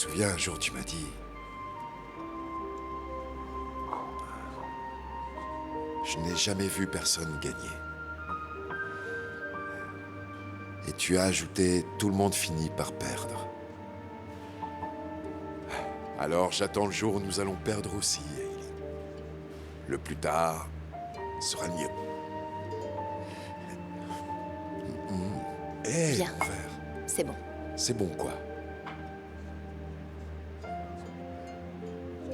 souviens, un jour tu m'as dit... Je n'ai jamais vu personne gagner. Et tu as ajouté, tout le monde finit par perdre. Alors j'attends le jour où nous allons perdre aussi, Hayley. Le plus tard sera le mieux. Hé, Viens. mon frère. C'est bon. C'est bon quoi?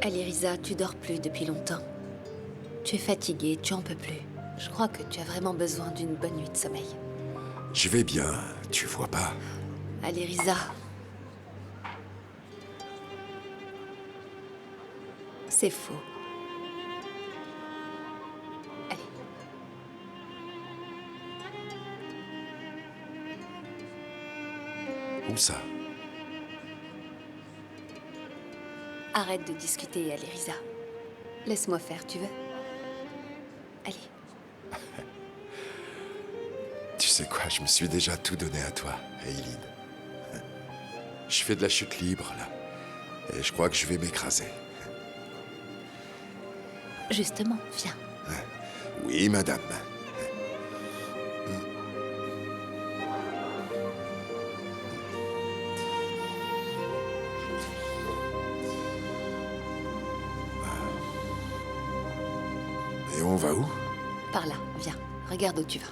Alirisa, tu dors plus depuis longtemps. Tu es fatiguée, tu en peux plus. Je crois que tu as vraiment besoin d'une bonne nuit de sommeil. Je vais bien, tu vois pas. Alirisa. C'est faux. Allez. Où ça? Arrête de discuter, Alirisa. Laisse-moi faire, tu veux? Allez. Tu sais quoi, je me suis déjà tout donné à toi, Aileen. Je fais de la chute libre, là. Et je crois que je vais m'écraser. Justement, viens. Oui, madame. Et on va où? Par là, viens. Regarde où tu vas.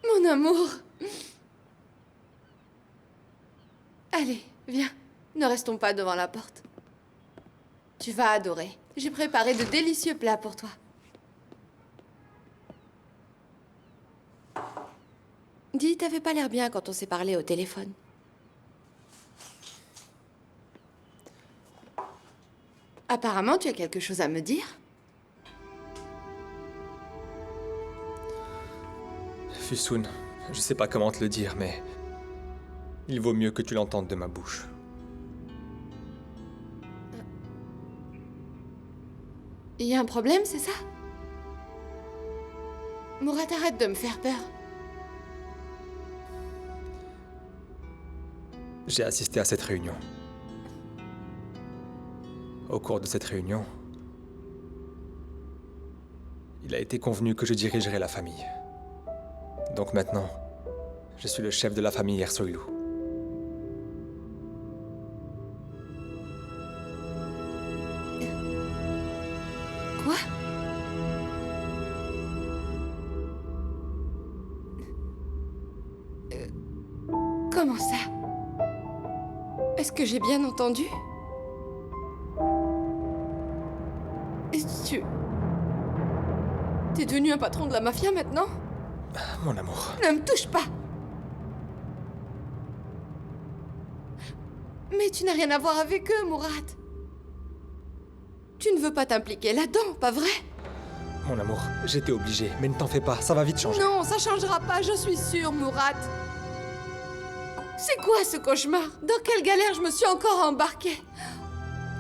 Mon amour. Allez, viens. Ne restons pas devant la porte. Tu vas adorer. J'ai préparé de délicieux plats pour toi. Dis, t'avais pas l'air bien quand on s'est parlé au téléphone. Apparemment, tu as quelque chose à me dire. Fusoun, je sais pas comment te le dire, mais... il vaut mieux que tu l'entendes de ma bouche. Il y a un problème, c'est ça? Mourad, arrête de me faire peur. J'ai assisté à cette réunion. Au cours de cette réunion, il a été convenu que je dirigerai la famille. Donc maintenant, je suis le chef de la famille Ersoylu. Quoi? Comment ça? Est-ce que j'ai bien entendu? Est-ce que t'es devenu un patron de la mafia maintenant? Mon amour. Ne me touche pas! Mais tu n'as rien à voir avec eux, Mourad. Tu ne veux pas t'impliquer là-dedans, pas vrai? Mon amour, j'étais obligé, mais ne t'en fais pas, ça va vite changer. Non, ça changera pas, je suis sûre, Mourad. C'est quoi ce cauchemar? Dans quelle galère je me suis encore embarquée?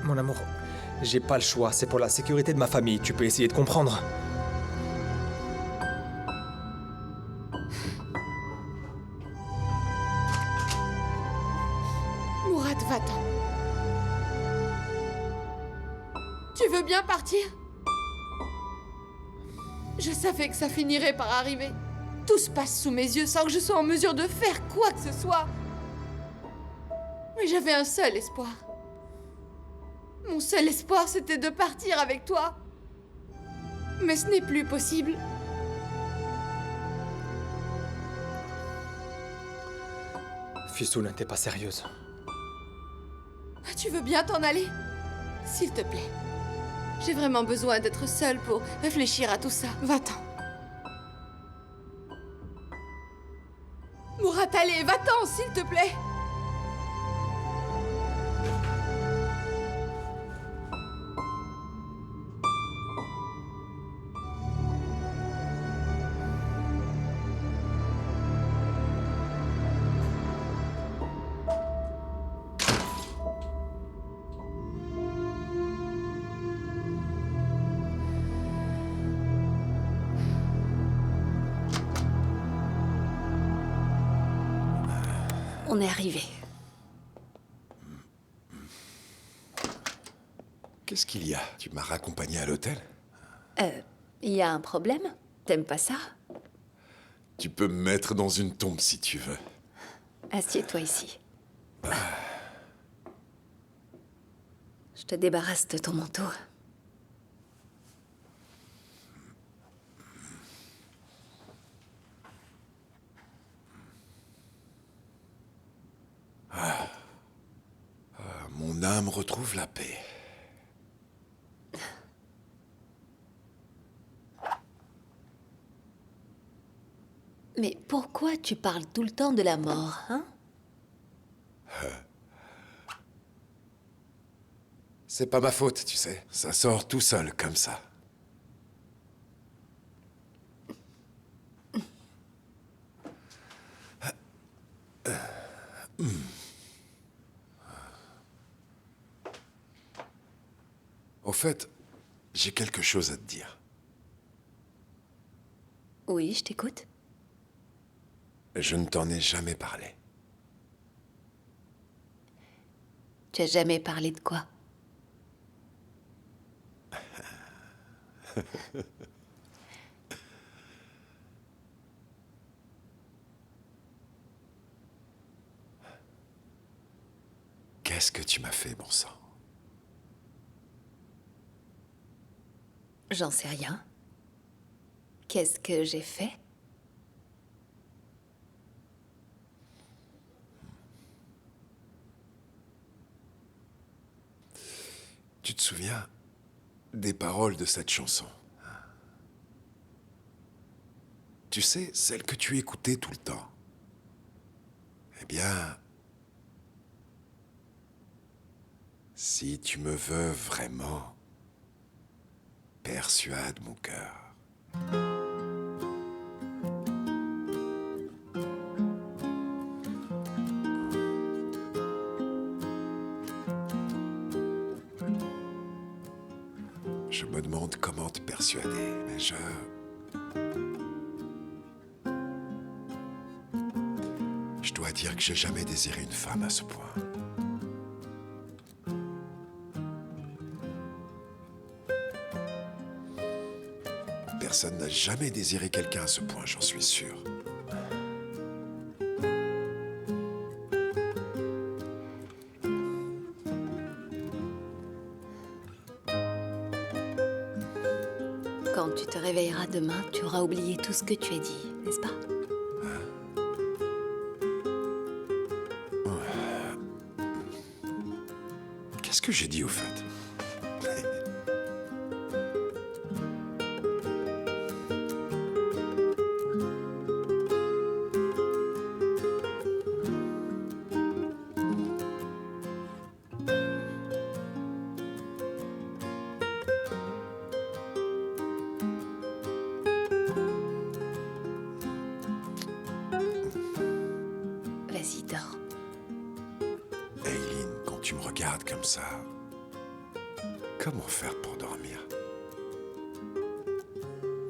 Mon amour, j'ai pas le choix, c'est pour la sécurité de ma famille, tu peux essayer de comprendre. Mourad, va-t'en. Tu veux bien partir? Je savais que ça finirait par arriver. Tout se passe sous mes yeux sans que je sois en mesure de faire quoi que ce soit. Mais j'avais un seul espoir. Mon seul espoir, c'était de partir avec toi. Mais ce n'est plus possible. Fusoun, t'es pas sérieuse. Tu veux bien t'en aller? S'il te plaît. J'ai vraiment besoin d'être seule pour réfléchir à tout ça. Va-t'en. Mourad, allez, va-t'en, s'il te plaît. On est arrivé. Qu'est-ce qu'il y a? Tu m'as raccompagné à l'hôtel? Il y a un problème? T'aimes pas ça? Tu peux me mettre dans une tombe si tu veux. Assieds-toi ici. Je te débarrasse de ton manteau. Mon âme retrouve la paix. Mais pourquoi tu parles tout le temps de la mort, hein? C'est pas ma faute, tu sais. Ça sort tout seul, comme ça. Au fait, j'ai quelque chose à te dire. Oui, je t'écoute. Je ne t'en ai jamais parlé. Tu as jamais parlé de quoi? Qu'est-ce que tu m'as fait, bon sang? J'en sais rien. Qu'est-ce que j'ai fait? Tu te souviens des paroles de cette chanson? Tu sais, celle que tu écoutais tout le temps. Eh bien, si tu me veux vraiment, persuade mon cœur. Je me demande comment te persuader, mais je dois dire que j'ai jamais désiré une femme à ce point. Personne n'a jamais désiré quelqu'un à ce point, j'en suis sûr. Quand tu te réveilleras demain, tu auras oublié tout ce que tu as dit, n'est-ce pas? Qu'est-ce que j'ai dit au fait? Vas-y, dors. Aileen, quand tu me regardes comme ça, comment faire pour dormir?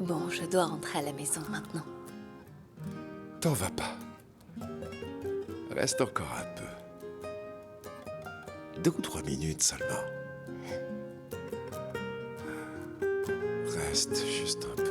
Bon, je dois rentrer à la maison maintenant. T'en vas pas. Reste encore un peu. 2 ou 3 minutes seulement. Reste juste un peu.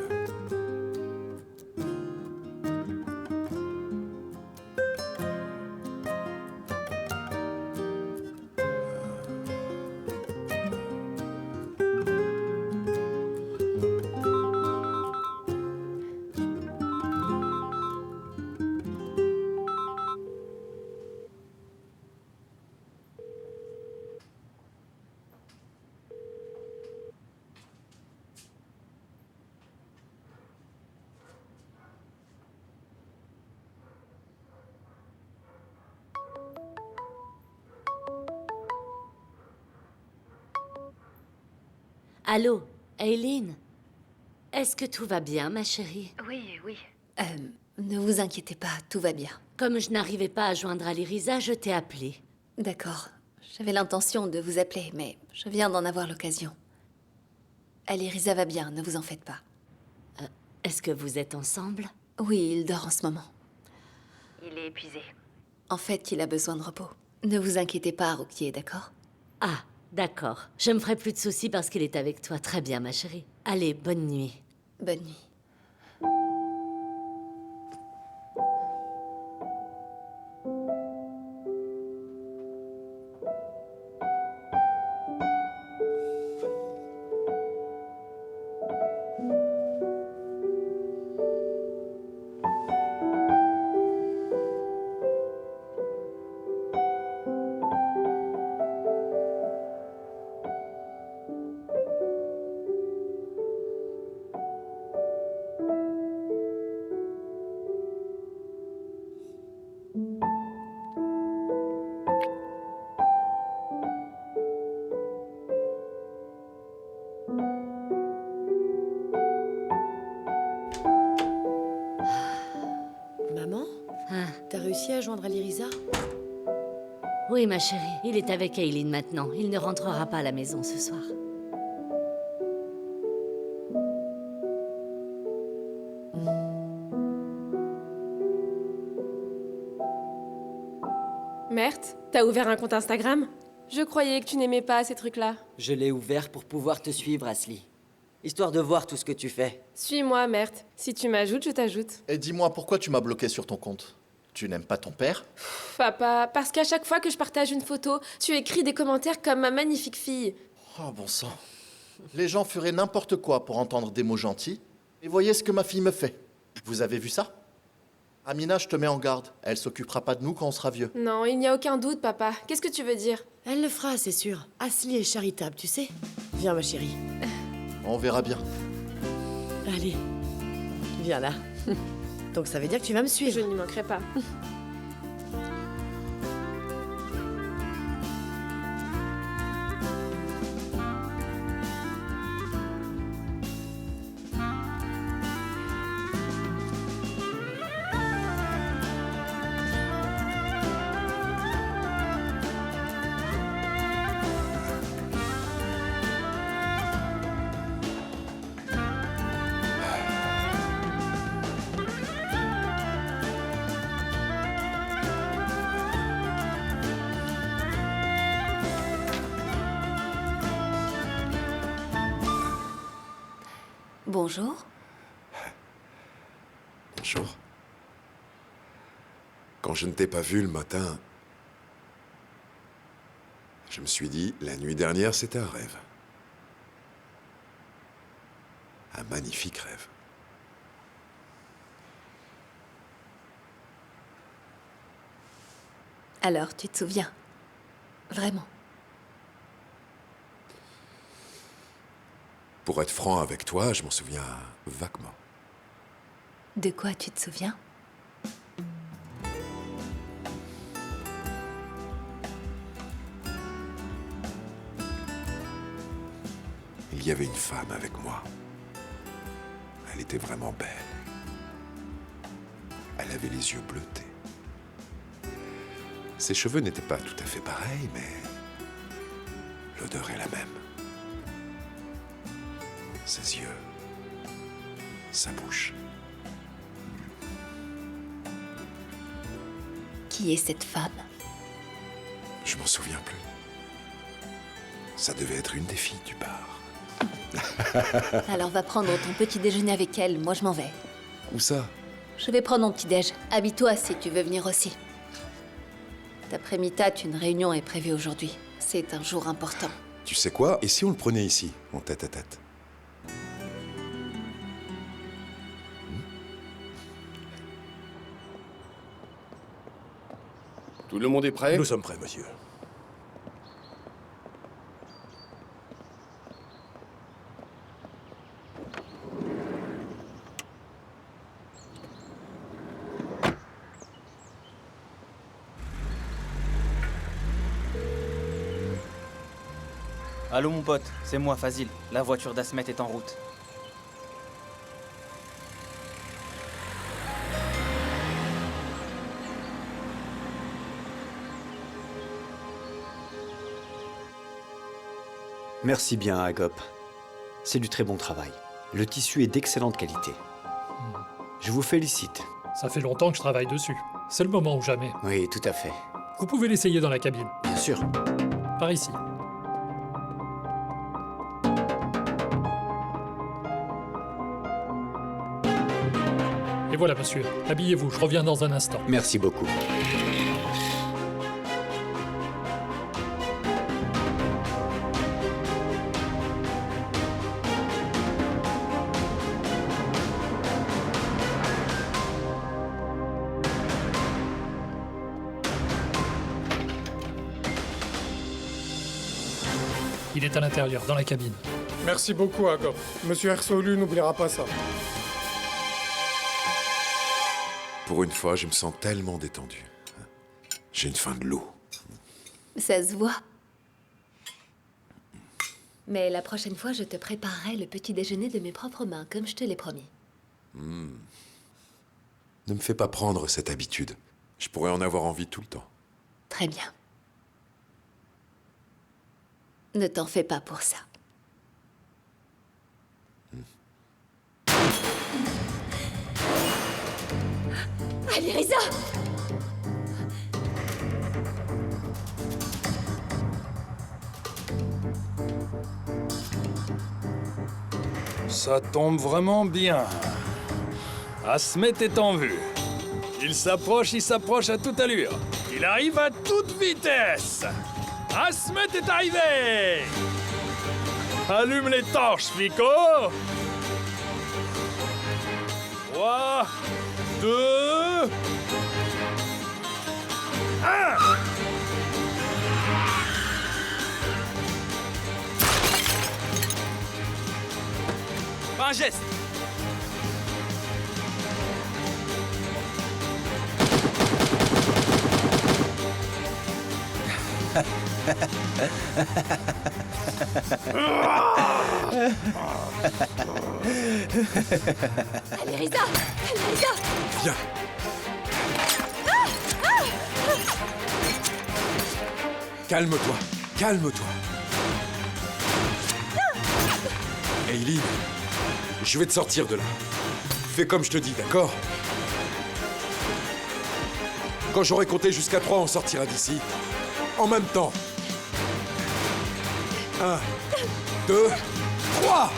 Allô, Aileen? Est-ce que tout va bien, ma chérie? Oui, oui. Ne vous inquiétez pas, tout va bien. Comme je n'arrivais pas à joindre Alirisa, je t'ai appelé. D'accord. J'avais l'intention de vous appeler, mais je viens d'en avoir l'occasion. Alirisa va bien, ne vous en faites pas. Est-ce que vous êtes ensemble? Oui, il dort en ce moment. Il est épuisé. En fait, il a besoin de repos. Ne vous inquiétez pas, Ruquier, d'accord? Ah, d'accord. Je me ferai plus de soucis parce qu'il est avec toi. Très bien, ma chérie. Allez, bonne nuit. Bonne nuit. Maman, Ah, t'as réussi à joindre Alirisa? oui, ma chérie. Il est avec Aileen maintenant. Il ne rentrera pas à la maison ce soir. Merthe, t'as ouvert un compte Instagram? Je croyais que tu n'aimais pas ces trucs-là. Je l'ai ouvert pour pouvoir te suivre, Asli. Histoire de voir tout ce que tu fais. Suis-moi, Merthe. Si tu m'ajoutes, je t'ajoute. Et dis-moi, pourquoi tu m'as bloqué sur ton compte? Tu n'aimes pas ton père? Papa, parce qu'à chaque fois que je partage une photo, tu écris des commentaires comme ma magnifique fille. Oh bon sang. Les gens feraient n'importe quoi pour entendre des mots gentils. Et voyez ce que ma fille me fait. Vous avez vu ça? Amina, je te mets en garde. Elle s'occupera pas de nous quand on sera vieux. Non, il n'y a aucun doute, papa. Qu'est-ce que tu veux dire? Elle le fera, c'est sûr. Asli est charitable, tu sais. Viens, ma chérie. On verra bien. Allez, viens là. Donc ça veut dire que tu vas me Je suivre. n'y manquerai pas. Bonjour. Bonjour. Quand je ne t'ai pas vu le matin, je me suis dit, la nuit dernière, c'était un rêve. Un magnifique rêve. Alors, tu te souviens? Vraiment? Pour être franc avec toi, je m'en souviens vaguement. De quoi tu te souviens? Il y avait une femme avec moi. Elle était vraiment belle. Elle avait les yeux bleutés. Ses cheveux n'étaient pas tout à fait pareils, mais l'odeur est la même. Ses yeux, sa bouche. Qui est cette femme? Je m'en souviens plus. Ça devait être une des filles du bar. Alors va prendre ton petit déjeuner avec elle, moi je m'en vais. Où ça? Je vais prendre mon petit déj. Habille-toi si tu veux venir aussi. D'après Mita, une réunion est prévue aujourd'hui. C'est un jour important. Tu sais quoi? Et si on le prenait ici, en tête à tête? Tout le monde est prêt? Nous sommes prêts, monsieur. Allô mon pote, c'est moi Fazil. La voiture d'Asmet est en route. Merci bien, Agop. C'est du très bon travail. Le tissu est d'excellente qualité. Je vous félicite. Ça fait longtemps que je travaille dessus. C'est le moment ou jamais. Oui, tout à fait. Vous pouvez l'essayer dans la cabine. Bien sûr. Par ici. Et voilà, monsieur. Habillez-vous, je reviens dans un instant. Merci beaucoup. Il est à l'intérieur, dans la cabine. Merci beaucoup, Agop. Monsieur Ersolu n'oubliera pas ça. Pour une fois, je me sens tellement détendu. J'ai une faim de loup. Ça se voit. Mais la prochaine fois, je te préparerai le petit déjeuner de mes propres mains, comme je te l'ai promis. Ne me fais pas prendre cette habitude. Je pourrais en avoir envie tout le temps. Très bien. Ne t'en fais pas pour ça. Allez, Risa! Ça tombe vraiment bien. Asmet est en vue. Il s'approche à toute allure. Il arrive à toute vitesse. Asmet est arrivé. Allume les torches, Pico. 3, 2, 1. Pas un geste. Allez, Risa! Allez, Risa! Viens! Calme-toi, calme-toi. Eileen, je vais te sortir de là. Fais comme je te dis, d'accord? Quand j'aurai compté jusqu'à 3, on sortira d'ici. En même temps. 1, 2, 3!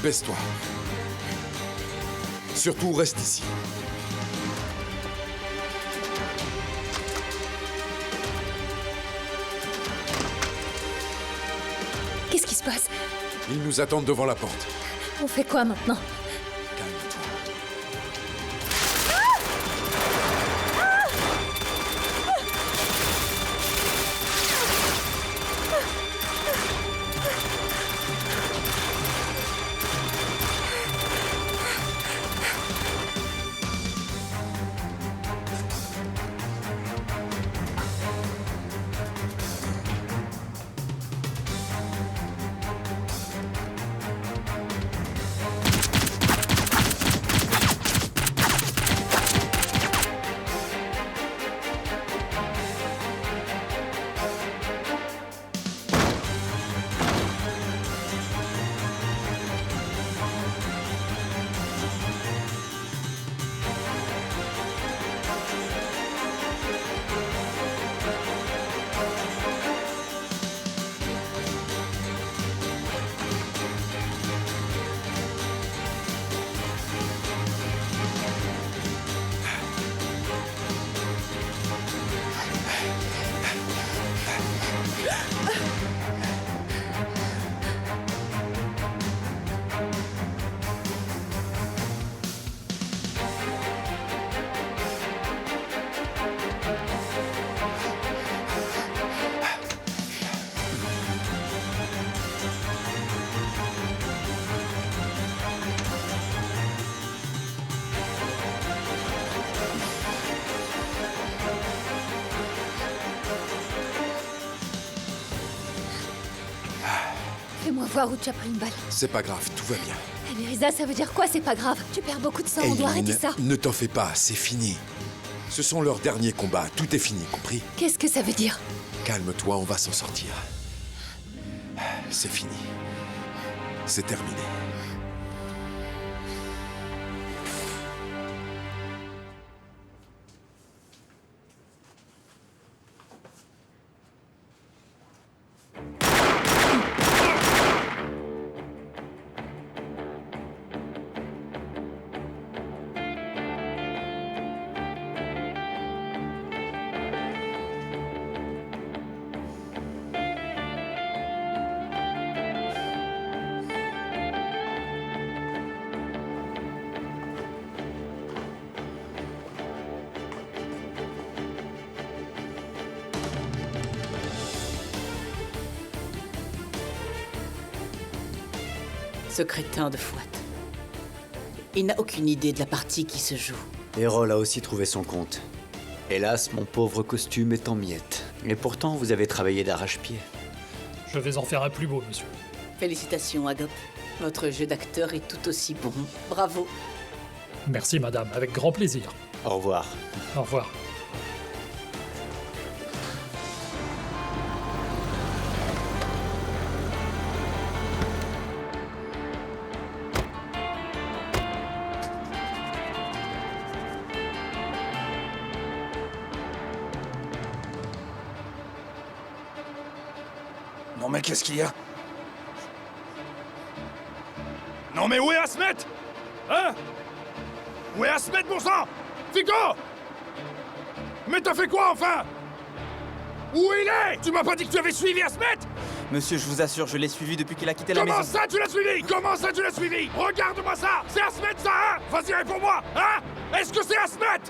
Baisse-toi. Surtout, reste ici. Qu'est-ce qui se passe? Ils nous attendent devant la porte. On fait quoi maintenant? Calme-toi. Fais-moi voir où tu as pris une balle. C'est pas grave, tout va bien. Eh mais Risa, ça veut dire quoi? C'est pas grave. Tu perds beaucoup de sang, on doit arrêter ça. Ne t'en fais pas, c'est fini. Ce sont leurs derniers combats, tout est fini, compris? Qu'est-ce que ça veut dire? Calme-toi, on va s'en sortir. C'est fini. C'est terminé. Ce crétin de Fouad. Il n'a aucune idée de la partie qui se joue. Errol a aussi trouvé son compte. Hélas, mon pauvre costume est en miettes. Et pourtant, vous avez travaillé d'arrache-pied. Je vais en faire un plus beau, monsieur. Félicitations, Agop. Votre jeu d'acteur est tout aussi bon. Bravo. Merci, madame, avec grand plaisir. Au revoir. Au revoir. Non mais qu'est-ce qu'il y a? Non mais où est Asmet? Hein? Où est Asmet, bon sang? Fico! Mais t'as fait quoi enfin? Où il est? Tu m'as pas dit que tu avais suivi Asmet? Monsieur, je vous assure, je l'ai suivi depuis qu'il a quitté la maison. Comment ça tu l'as suivi? Comment ça tu l'as suivi? Regarde-moi ça! C'est Asmet ça, hein? Vas-y, réponds-moi! Hein? Est-ce que c'est Asmet?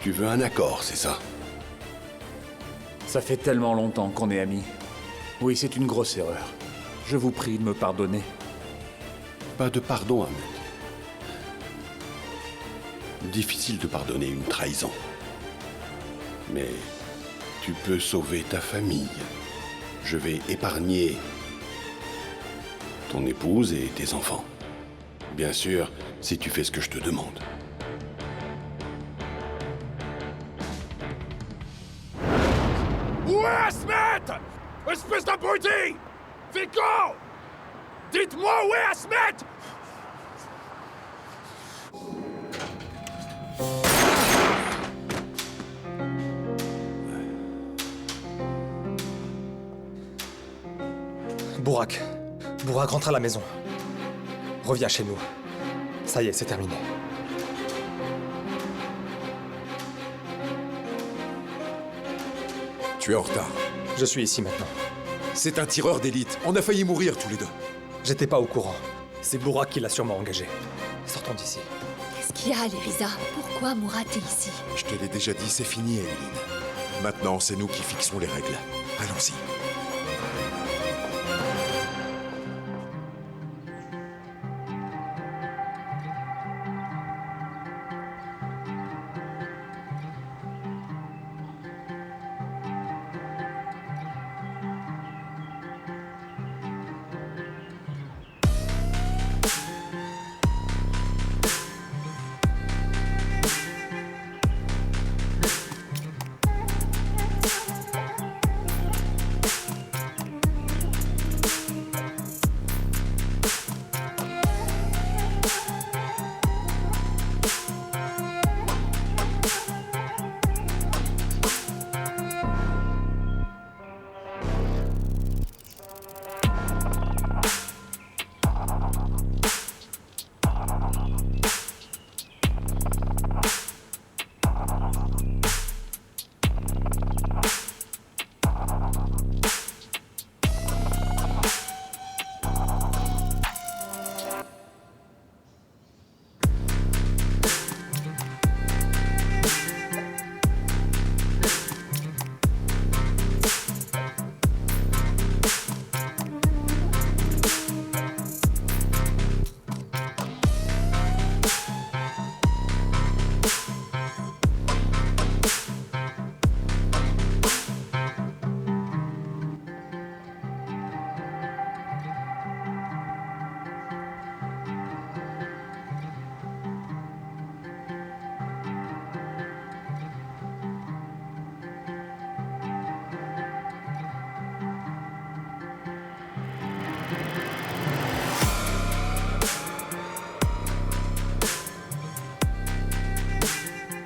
Tu veux un accord, c'est ça? Ça fait tellement longtemps qu'on est amis. Oui, c'est une grosse erreur. Je vous prie de me pardonner. Pas de pardon, Ahmed. Difficile de pardonner une trahison. Mais tu peux sauver ta famille. Je vais épargner ton épouse et tes enfants. Bien sûr, si tu fais ce que je te demande. Où est Asmet? Espèce d'abruti! Fico! Dites-moi où est Asmet? Bourak. Bourak, rentre à la maison. Reviens chez nous. Ça y est, c'est terminé. Tu es en retard. Je suis ici maintenant. C'est un tireur d'élite. On a failli mourir tous les deux. J'étais pas au courant. C'est Bourak qui l'a sûrement engagé. Sortons d'ici. Qu'est-ce qu'il y a, Leriza? Pourquoi Mourad est ici? Je te l'ai déjà dit, c'est fini, Eileen. Maintenant, c'est nous qui fixons les règles. Allons-y.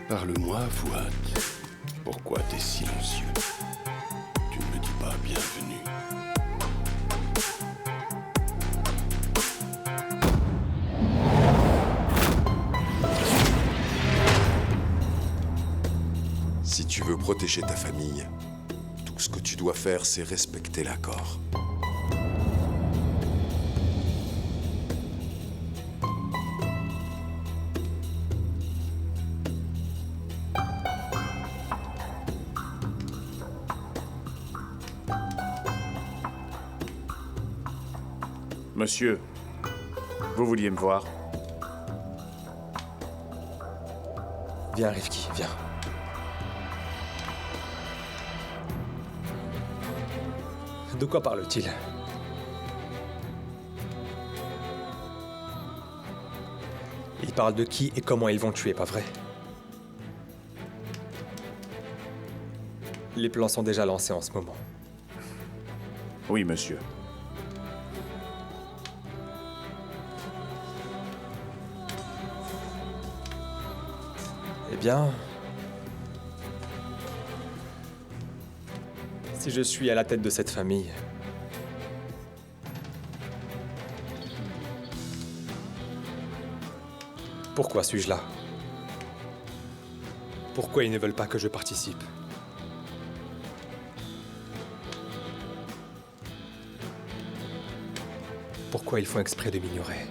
Parle-moi, Fouad. Pourquoi t'es silencieux? Tu ne me dis pas bienvenue. Si tu veux protéger ta famille, tout ce que tu dois faire, c'est respecter l'accord. Monsieur, vous vouliez me voir? Viens, Rifki, viens. De quoi parle-t-il? Il parle de qui et comment ils vont tuer, pas vrai? Les plans sont déjà lancés en ce moment. Oui, monsieur. Eh bien... si je suis à la tête de cette famille... pourquoi suis-je là? Pourquoi ils ne veulent pas que je participe? Pourquoi ils font exprès de m'ignorer?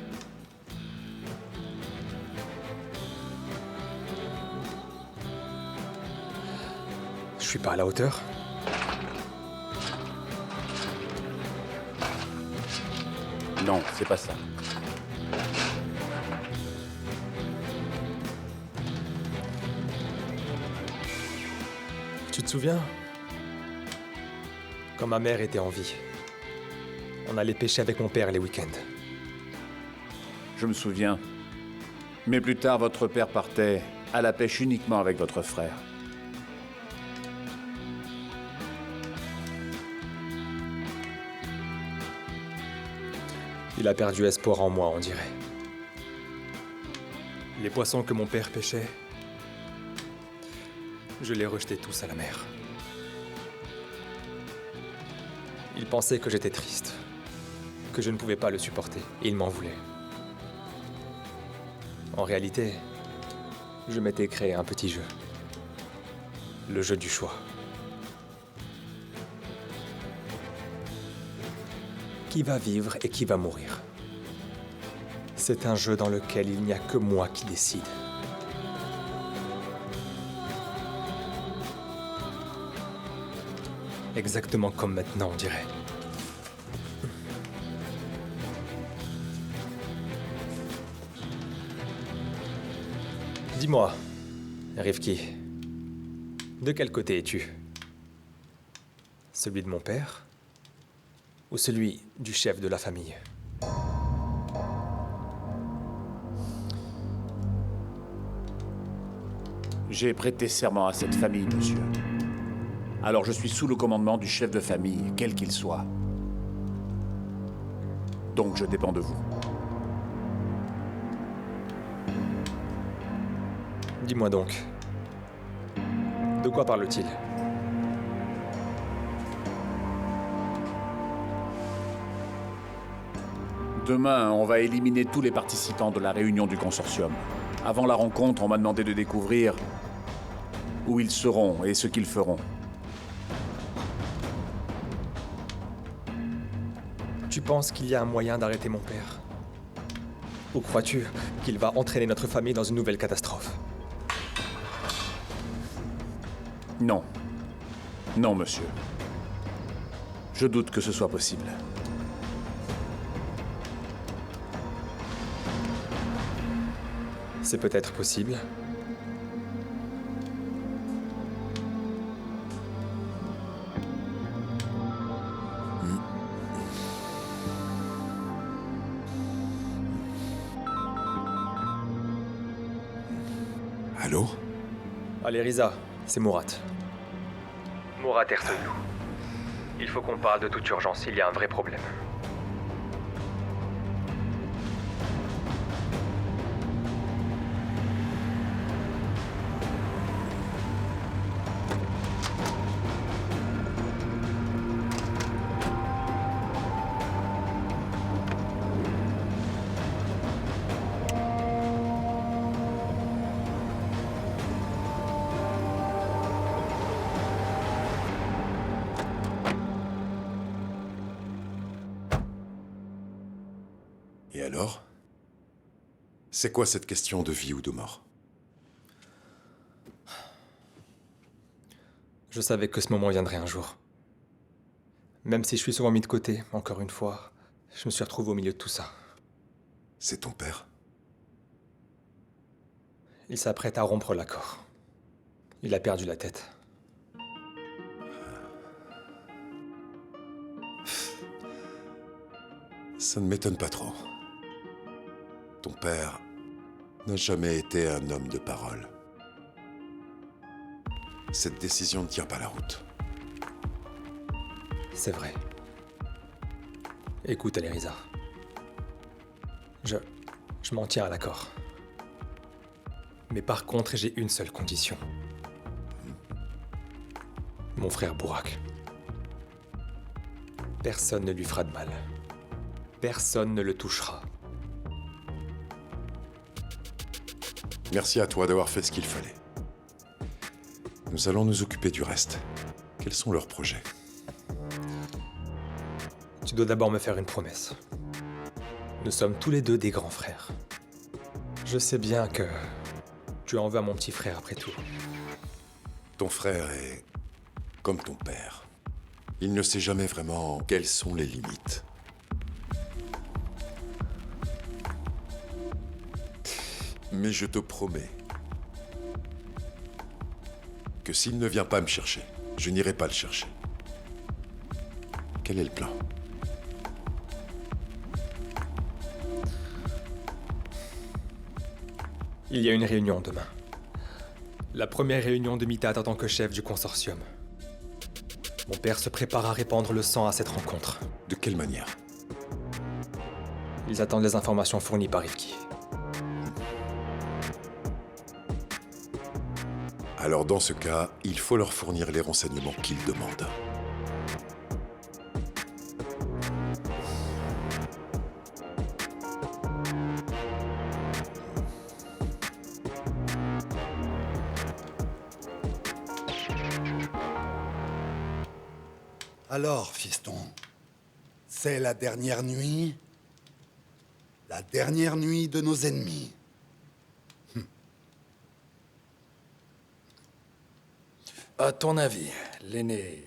Je suis pas à la hauteur? Non, c'est pas ça. Tu te souviens? Quand ma mère était en vie, on allait pêcher avec mon père les week-ends. Je me souviens. Mais plus tard, votre père partait à la pêche uniquement avec votre frère. Il a perdu espoir en moi, on dirait. Les poissons que mon père pêchait, je les rejetais tous à la mer. Il pensait que j'étais triste, que je ne pouvais pas le supporter, et il m'en voulait. En réalité, je m'étais créé un petit jeu. Le jeu du choix. Qui va vivre et qui va mourir? C'est un jeu dans lequel il n'y a que moi qui décide. Exactement comme maintenant, on dirait. Dis-moi, Rifki, de quel côté es-tu? Celui de mon père? Ou celui du chef de la famille? J'ai prêté serment à cette famille, monsieur. Alors je suis sous le commandement du chef de famille, quel qu'il soit. Donc je dépends de vous. Dis-moi donc, de quoi parle-t-il? Demain, on va éliminer tous les participants de la réunion du consortium. Avant la rencontre, on m'a demandé de découvrir où ils seront et ce qu'ils feront. Tu penses qu'il y a un moyen d'arrêter mon père? Ou crois-tu qu'il va entraîner notre famille dans une nouvelle catastrophe? Non. Non, monsieur. Je doute que ce soit possible. C'est peut-être possible. Allô? Allez, Riza, c'est Murat. Murat Ersoylu. Il faut qu'on parle de toute urgence, il y a un vrai problème. Et alors? C'est quoi cette question de vie ou de mort? Je savais que ce moment viendrait un jour. Même si je suis souvent mis de côté, encore une fois, Je me suis retrouvé au milieu de tout ça. C'est ton père? Il s'apprête à rompre l'accord. Il a perdu la tête. Ça ne m'étonne pas trop. Ton père n'a jamais été un homme de parole. Cette décision ne tient pas la route. C'est vrai. Écoute, Aleriza. Je m'en tiens à l'accord. Mais par contre, j'ai une seule condition. Mon frère Burak. Personne ne lui fera de mal. Personne ne le touchera. Merci à toi d'avoir fait ce qu'il fallait. Nous allons nous occuper du reste. Quels sont leurs projets? Tu dois d'abord me faire une promesse. Nous sommes tous les deux des grands frères. Je sais bien que tu en veux à mon petit frère après tout. Ton frère est comme ton père. Il ne sait jamais vraiment quelles sont les limites. Mais je te promets que s'il ne vient pas me chercher, je n'irai pas le chercher. Quel est le plan? Il y a une réunion demain. La première réunion de Mitat en tant que chef du consortium. Mon père se prépare à répandre le sang à cette rencontre. De quelle manière? Ils attendent les informations fournies par Rifki. Alors dans ce cas, il faut leur fournir les renseignements qu'ils demandent. Alors, fiston, c'est la dernière nuit? La dernière nuit de nos ennemis. À ton avis, l'aînée,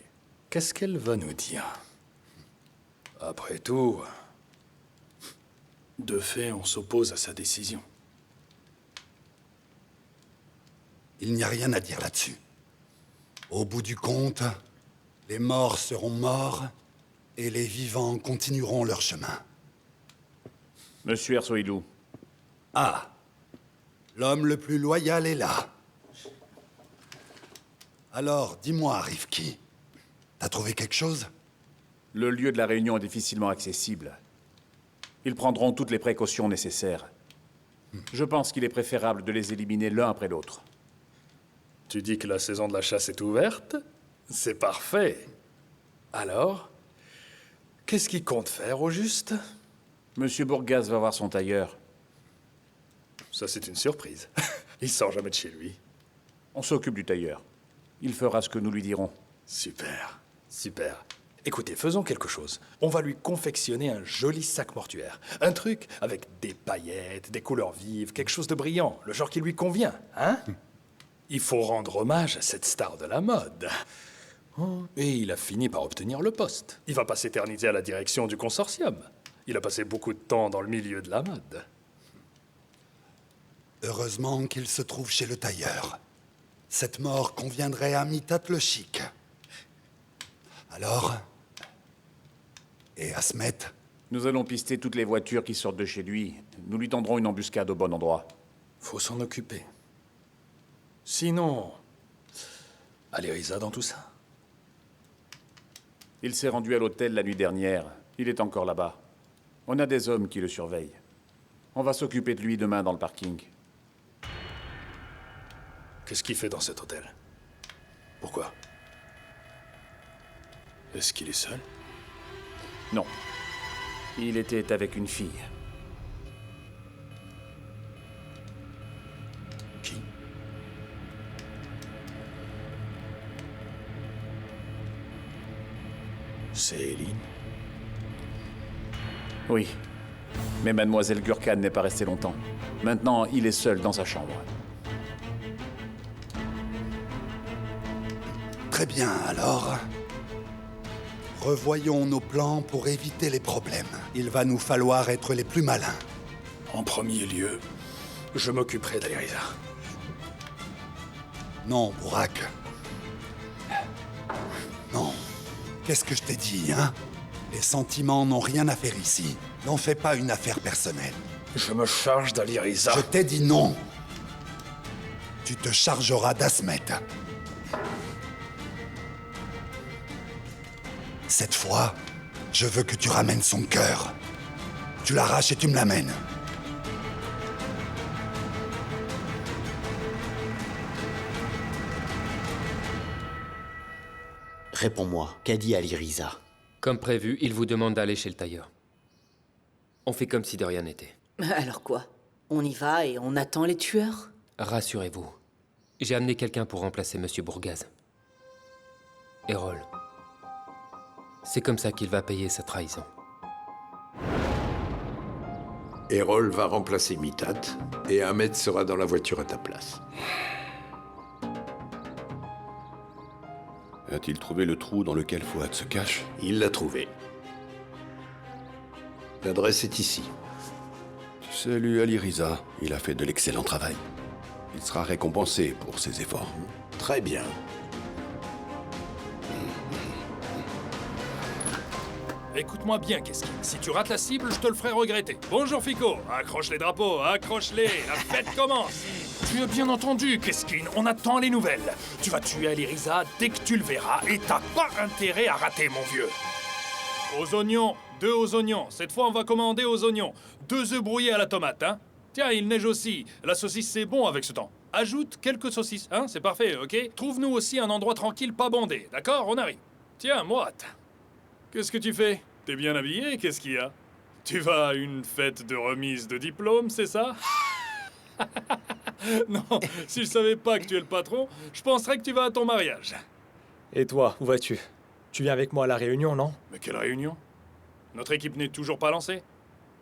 qu'est-ce qu'elle va nous dire? Après tout, de fait, on s'oppose à sa décision. Il n'y a rien à dire là-dessus. Au bout du compte, les morts seront morts et les vivants continueront leur chemin. Monsieur Ersoilou. Ah, l'homme le plus loyal est là. Alors, dis-moi, Rifki, t'as trouvé quelque chose? Le lieu de la réunion est difficilement accessible. Ils prendront toutes les précautions nécessaires. Je pense qu'il est préférable de les éliminer l'un après l'autre. Tu dis que la saison de la chasse est ouverte? C'est parfait. Alors, qu'est-ce qu'il compte faire au juste? Monsieur Bourgaz va voir son tailleur. Ça, c'est une surprise. Il sort jamais de chez lui. On s'occupe du tailleur. Il fera ce que nous lui dirons. Super, super. Écoutez, faisons quelque chose. On va lui confectionner un joli sac mortuaire. Un truc avec des paillettes, des couleurs vives, quelque chose de brillant, le genre qui lui convient, hein? Il faut rendre hommage à cette star de la mode. Et il a fini par obtenir le poste. Il va pas s'éterniser à la direction du consortium. Il a passé beaucoup de temps dans le milieu de la mode. Heureusement qu'il se trouve chez le tailleur. Cette mort conviendrait à Mitat le chic. Alors? Et à Smet? Nous allons pister toutes les voitures qui sortent de chez lui. Nous lui tendrons une embuscade au bon endroit. Faut s'en occuper. Sinon, Aleriza dans tout ça? Il s'est rendu à l'hôtel la nuit dernière. Il est encore là-bas. On a des hommes qui le surveillent. On va s'occuper de lui demain dans le parking. Qu'est-ce qu'il fait dans cet hôtel? Pourquoi? Est-ce qu'il est seul? Non. Il était avec une fille. Qui? C'est Eileen? Oui. Mais mademoiselle Gurkhan n'est pas restée longtemps. Maintenant, il est seul dans sa chambre. Très bien, alors. Revoyons nos plans pour éviter les problèmes. Il va nous falloir être les plus malins. En premier lieu, je m'occuperai d'Aliriza. Non, Burak. Non. Qu'est-ce que je t'ai dit, hein? Les sentiments n'ont rien à faire ici. N'en fais pas une affaire personnelle. Je me charge d'Aliriza. Je t'ai dit non. Tu te chargeras d'Asmet. Cette fois, je veux que tu ramènes son cœur. Tu l'arraches et tu me l'amènes. Réponds-moi, qu'a dit Aliriza? Comme prévu, il vous demande d'aller chez le tailleur. On fait comme si de rien n'était. Alors quoi? On y va et on attend les tueurs? Rassurez-vous, j'ai amené quelqu'un pour remplacer Monsieur Bourgaz. Errol. C'est comme ça qu'il va payer sa trahison. Errol va remplacer Mitat, et Ahmed sera dans la voiture à ta place. A-t-il trouvé le trou dans lequel Fouad se cache? Il l'a trouvé. L'adresse est ici. Salut Aliriza, il a fait de l'excellent travail. Il sera récompensé pour ses efforts. Très bien. Écoute-moi bien, Keskin. Si tu rates la cible, je te le ferai regretter. Bonjour, Fico. Accroche les drapeaux, accroche-les. La fête commence. Tu as bien entendu, Keskin. On attend les nouvelles. Tu vas tuer Aliriza dès que tu le verras et t'as pas intérêt à rater, mon vieux. Aux oignons. 2 aux oignons. Cette fois, on va commander aux oignons. 2 œufs brouillés à la tomate, hein. Tiens, il neige aussi. La saucisse, c'est bon avec ce temps. Ajoute quelques saucisses, hein. C'est parfait, ok? Trouve-nous aussi un endroit tranquille, pas bondé. D'accord? On arrive. Tiens, Moat. Qu'est-ce que tu fais? T'es bien habillé? Qu'est-ce qu'il y a? Tu vas à une fête de remise de diplôme, c'est ça? Non, si je savais pas que tu es le patron, je penserais que tu vas à ton mariage. Et toi, où vas-tu? Tu viens avec moi à la réunion, non? Mais quelle réunion? Notre équipe n'est toujours pas lancée.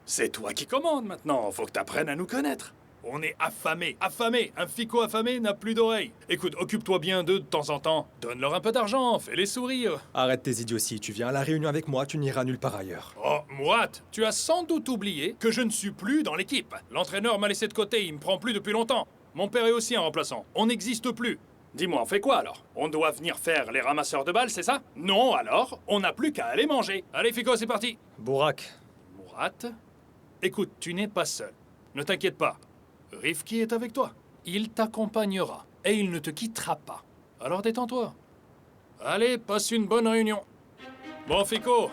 C'est toi qui commandes maintenant, faut que t'apprennes à nous connaître. On est affamés, affamés. Un fico affamé n'a plus d'oreilles. Écoute, occupe-toi bien d'eux de temps en temps. Donne-leur un peu d'argent, fais-les sourire. Arrête tes idioties, tu viens à la réunion avec moi, tu n'iras nulle part ailleurs. Oh, Mouat, tu as sans doute oublié que je ne suis plus dans l'équipe. L'entraîneur m'a laissé de côté, il me prend plus depuis longtemps. Mon père est aussi un remplaçant. On n'existe plus. Dis-moi, on fait quoi alors? On doit venir faire les ramasseurs de balles, c'est ça? Non, alors, on n'a plus qu'à aller manger. Allez, Fico, c'est parti. Burak. Mouat, écoute, tu n'es pas seul. Ne t'inquiète pas. Rifki est avec toi. Il t'accompagnera. Et il ne te quittera pas. Alors détends-toi. Allez, passe une bonne réunion. Bon, Fico.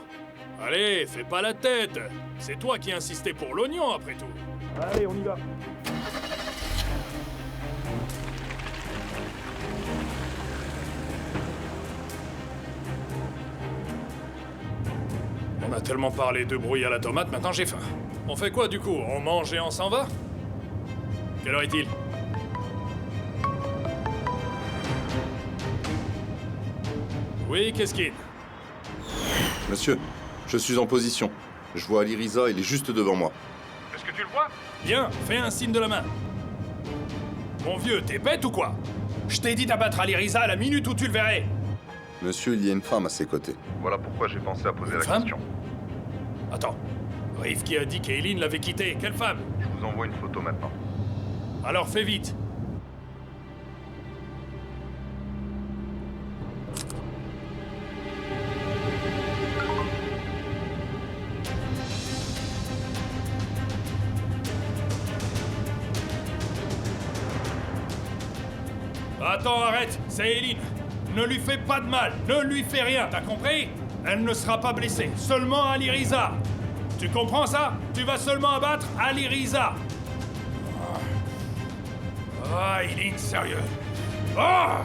Allez, fais pas la tête. C'est toi qui insistais pour l'oignon, après tout. Allez, on y va. On a tellement parlé de brouille à la tomate, maintenant j'ai faim. On fait quoi du coup? On mange et on s'en va? Quelle heure est-il? Oui, Keskin. Monsieur, je suis en position. Je vois Aliriza, il est juste devant moi. Est-ce que tu le vois? Bien, fais un signe de la main. Mon vieux, t'es bête ou quoi? Je t'ai dit d'abattre Aliriza à la minute où tu le verrais. Monsieur, il y a une femme à ses côtés. Voilà pourquoi j'ai pensé à poser la question. Attends. Rifki a dit qu'Eileen l'avait quitté. Quelle femme? Je vous envoie une photo maintenant. Alors fais vite. Attends, arrête, c'est Eileen. Ne lui fais pas de mal, ne lui fais rien, t'as compris? Elle ne sera pas blessée, seulement Aliriza. Tu comprends ça? Tu vas seulement abattre Aliriza. Ah, Eileen, sérieux. Ah!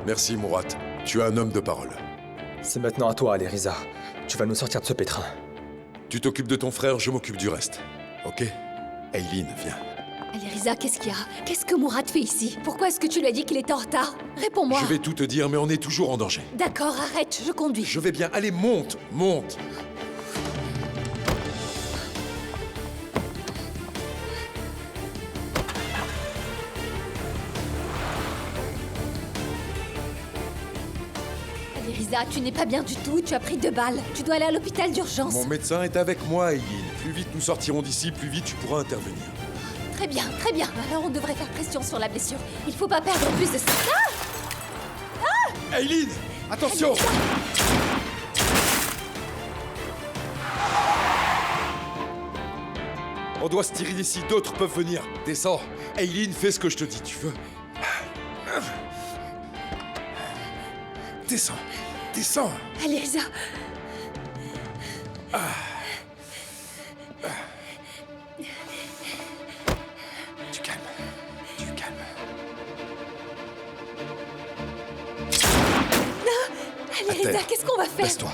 Merci, Mourat. Tu es un homme de parole. C'est maintenant à toi, Aliriza. Tu vas nous sortir de ce pétrin. Tu t'occupes de ton frère, je m'occupe du reste. Ok? Eileen, viens. Allez, Riza, qu'est-ce qu'il y a? Qu'est-ce que Mourad fait ici? Pourquoi est-ce que tu lui as dit qu'il était en retard? Réponds-moi. Je vais tout te dire, mais on est toujours en danger. D'accord, arrête, je conduis. Je vais bien. Allez, monte, monte. Allez, Riza, tu n'es pas bien du tout. Tu as pris 2 balles. Tu dois aller à l'hôpital d'urgence. Mon médecin est avec moi, Eileen. Plus vite nous sortirons d'ici, plus vite tu pourras intervenir. Très bien, très bien. Alors on devrait faire pression sur la blessure. Il faut pas perdre plus de... Ah! Eileen, attention! On doit se tirer d'ici, d'autres peuvent venir. Descends. Eileen, fais ce que je te dis, tu veux. Descends. Descends. Allez, Riza. Tu calmes. Tu calmes. Allez, Riza, qu'est-ce qu'on va faire? Baisse-toi.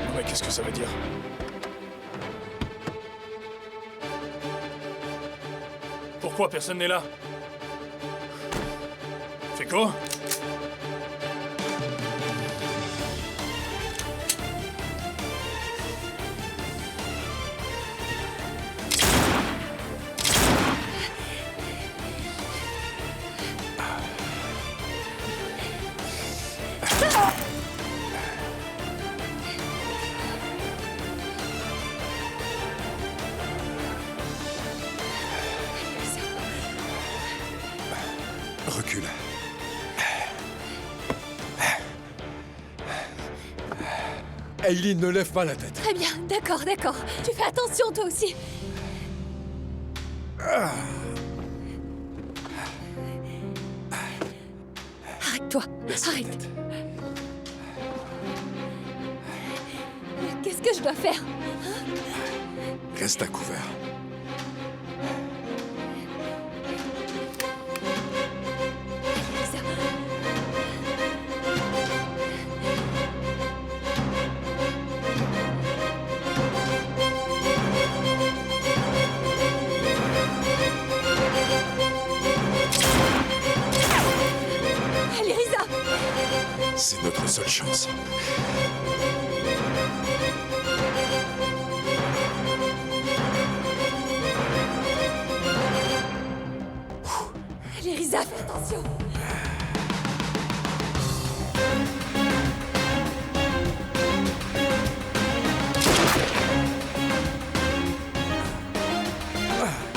Non mais qu'est-ce que ça veut dire? Pourquoi personne n'est là? Feko? Recule. Eileen, ne lève pas la tête. Très bien, d'accord, d'accord. Tu fais attention, toi aussi. Arrête-toi, arrête. Qu'est-ce que je dois faire? Reste à couvert. Allez, Riza! C'est notre seule chance. Allez, Riza, fais attention.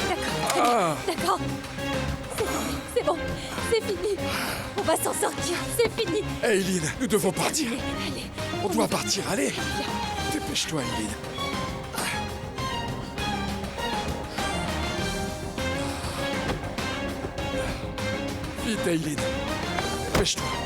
D'accord, d'accord. C'est bon, c'est fini. On va s'en sortir, c'est fini. Eileen, nous devons partir. Allez, On doit partir, allez. Dépêche-toi, Eileen. Vite, Eileen. Dépêche-toi.